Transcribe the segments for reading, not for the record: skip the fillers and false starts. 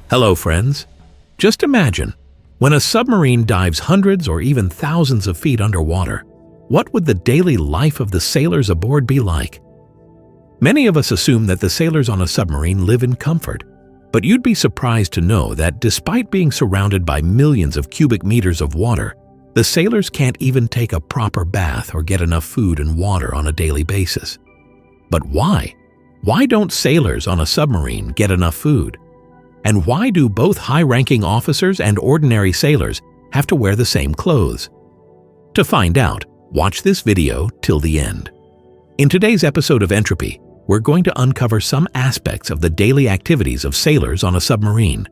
Hello, friends. Just imagine, when a submarine dives hundreds or even thousands of feet underwater, what would the daily life of the sailors aboard be like? Many of us assume that the sailors on a submarine live in comfort, but you'd be surprised to know that despite being surrounded by millions of cubic meters of water, the sailors can't even take a proper bath or get enough food and water on a daily basis. But why? Why don't sailors on a submarine get enough food? And why do both high-ranking officers and ordinary sailors have to wear the same clothes? To find out, watch this video till the end. In today's episode of Entropy, we're going to uncover some aspects of the daily activities of sailors on a submarine.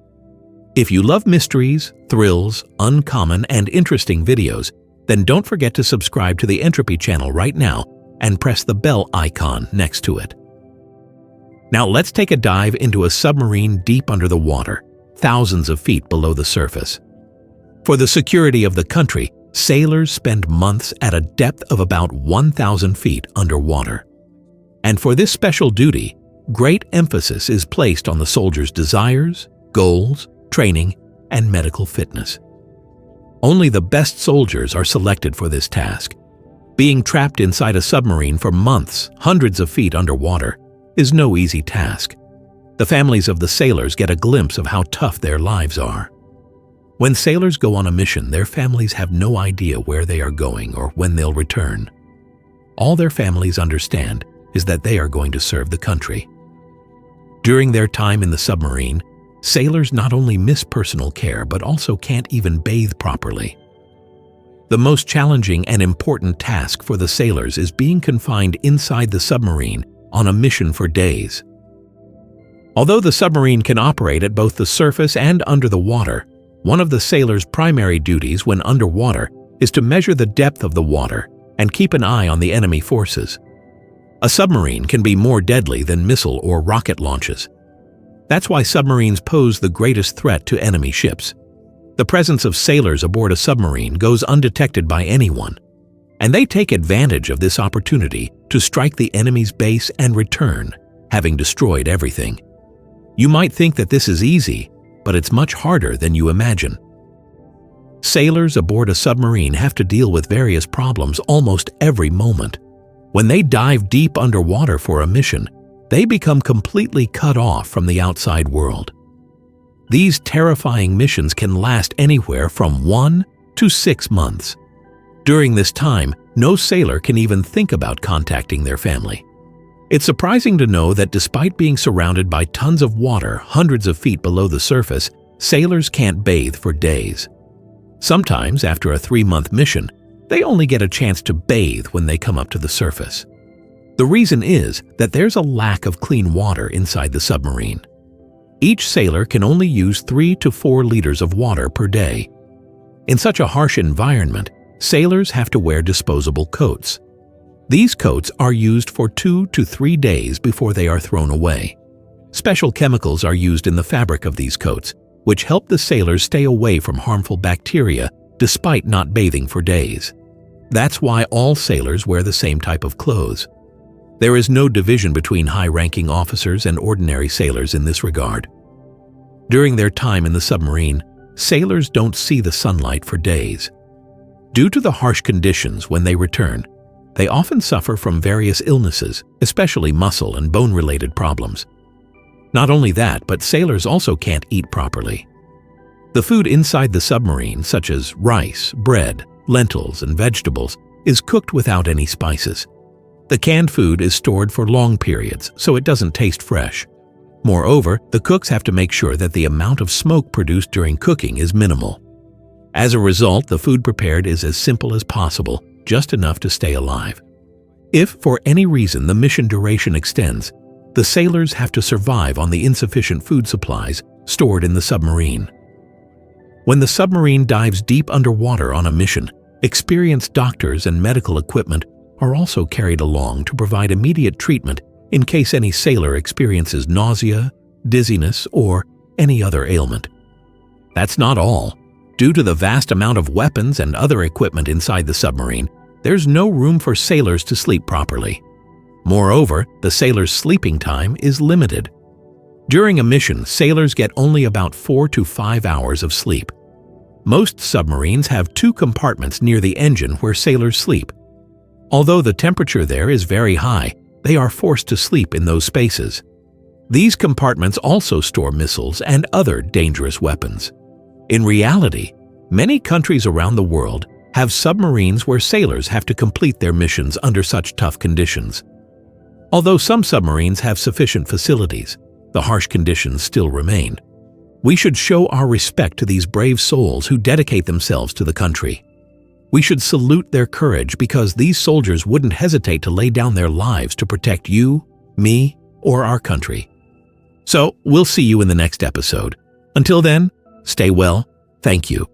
If you love mysteries, thrills, uncommon, and interesting videos, then don't forget to subscribe to the Entropy channel right now and press the bell icon next to it. Now let's take a dive into a submarine deep under the water, thousands of feet below the surface. For the security of the country, sailors spend months at a depth of about 1,000 feet underwater. And for this special duty, great emphasis is placed on the soldiers' desires, goals, training, and medical fitness. Only the best soldiers are selected for this task. Being trapped inside a submarine for months, hundreds of feet underwater, is no easy task. The families of the sailors get a glimpse of how tough their lives are. When sailors go on a mission, their families have no idea where they are going or when they'll return. All their families understand is that they are going to serve the country. During their time in the submarine, sailors not only miss personal care but also can't even bathe properly. The most challenging and important task for the sailors is being confined inside the submarine on a mission for days. Although the submarine can operate at both the surface and under the water, one of the sailors' primary duties when underwater is to measure the depth of the water and keep an eye on the enemy forces. A submarine can be more deadly than missile or rocket launches. That's why submarines pose the greatest threat to enemy ships. The presence of sailors aboard a submarine goes undetected by anyone, and they take advantage of this opportunity to strike the enemy's base and return, having destroyed everything. You might think that this is easy, but it's much harder than you imagine. Sailors aboard a submarine have to deal with various problems almost every moment. When they dive deep underwater for a mission, they become completely cut off from the outside world. These terrifying missions can last anywhere from 1 to 6 months. During this time, no sailor can even think about contacting their family. It's surprising to know that despite being surrounded by tons of water hundreds of feet below the surface, sailors can't bathe for days. Sometimes, after a 3-month mission, they only get a chance to bathe when they come up to the surface. The reason is that there's a lack of clean water inside the submarine. Each sailor can only use 3 to 4 liters of water per day. In such a harsh environment, sailors have to wear disposable coats. These coats are used for 2 to 3 days before they are thrown away. Special chemicals are used in the fabric of these coats, which help the sailors stay away from harmful bacteria despite not bathing for days. That's why all sailors wear the same type of clothes. There is no division between high-ranking officers and ordinary sailors in this regard. During their time in the submarine, sailors don't see the sunlight for days. Due to the harsh conditions when they return, they often suffer from various illnesses, especially muscle and bone-related problems. Not only that, but sailors also can't eat properly. The food inside the submarine, such as rice, bread, lentils, and vegetables, is cooked without any spices. The canned food is stored for long periods, so it doesn't taste fresh. Moreover, the cooks have to make sure that the amount of smoke produced during cooking is minimal. As a result, the food prepared is as simple as possible, just enough to stay alive. If, for any reason, the mission duration extends, the sailors have to survive on the insufficient food supplies stored in the submarine. When the submarine dives deep underwater on a mission, experienced doctors and medical equipment are also carried along to provide immediate treatment in case any sailor experiences nausea, dizziness, or any other ailment. That's not all. Due to the vast amount of weapons and other equipment inside the submarine, there's no room for sailors to sleep properly. Moreover, the sailors' sleeping time is limited. During a mission, sailors get only about 4 to 5 hours of sleep. Most submarines have 2 compartments near the engine where sailors sleep. Although the temperature there is very high, they are forced to sleep in those spaces. These compartments also store missiles and other dangerous weapons. In reality, many countries around the world have submarines where sailors have to complete their missions under such tough conditions. Although some submarines have sufficient facilities, the harsh conditions still remain. We should show our respect to these brave souls who dedicate themselves to the country. We should salute their courage because these soldiers wouldn't hesitate to lay down their lives to protect you, me, or our country. So, we'll see you in the next episode. Until then, stay well. Thank you.